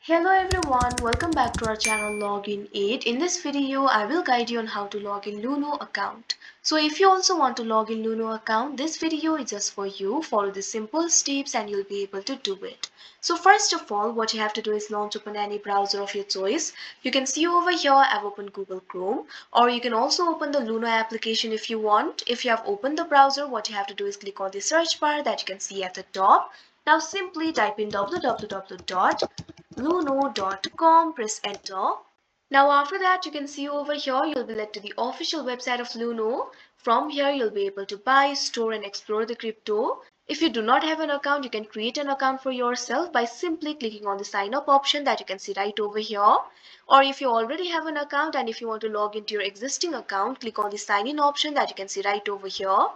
Hello everyone, welcome back to our channel Login 8. In this video, I will guide you on how to log in Luno account. So if you also want to log in Luno account, this video is just for you. Follow the simple steps and you'll be able to do it. So first of all, what you have to do is launch open any browser of your choice. You can see over here, I've opened Google Chrome, or you can also open the Luno application if you want. If you have opened the browser, what you have to do is click on the search bar that you can see at the top. Now simply type in www.luno.com, press enter. Now after that, you can see over here you'll be led to the official website of Luno. From here you'll be able to buy, store and explore the crypto. If you do not have an account, you can create an account for yourself by simply clicking on the sign up option that you can see right over here. Or if you already have an account and if you want to log into your existing account, click on the sign in option that you can see right over here.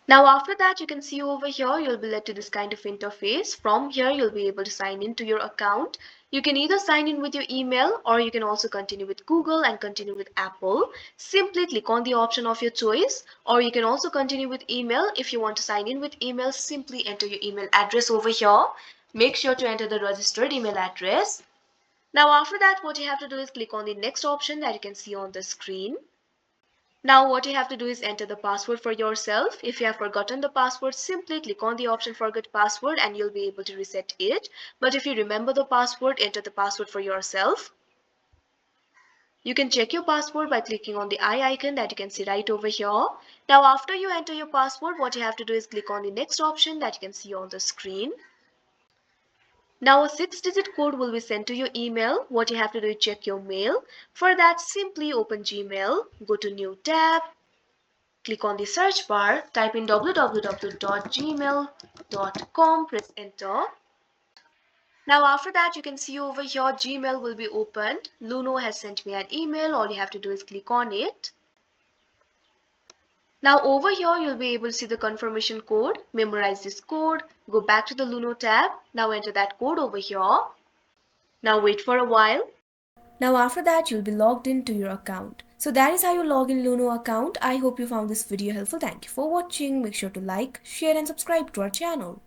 Now after that, you can see over here you'll be led to this kind of interface. From here you'll be able to sign into your account. You can either sign in with your email or you can also continue with Google and continue with Apple. Simply click on the option of your choice, or you can also continue with email. If you want to sign in with email, simply enter your email address over here. Make sure to enter the registered email address. Now after that, what you have to do is click on the next option that you can see on the screen. Now what you have to do is enter the password for yourself. If you have forgotten the password, simply click on the option forget password and you'll be able to reset it. But if you remember the password, enter the password for yourself. You can check your password by clicking on the eye icon that you can see right over here. Now after you enter your password, what you have to do is click on the next option that you can see on the screen. Now a 6-digit code will be sent to your email. What you have to do is check your mail. For that, simply open Gmail, go to new tab. Click on the search bar, type in www.gmail.com, press enter. Now after that, you can see over here Gmail will be opened. Luno has sent me an email. All you have to do is click on it. Now over here, you'll be able to see the confirmation code. Memorize this code. Go back to the Luno tab. Now enter that code over here. Now wait for a while. Now after that, you'll be logged into your account. So that is how you log in Luno account. I hope you found this video helpful. Thank you for watching. Make sure to like, share and subscribe to our channel.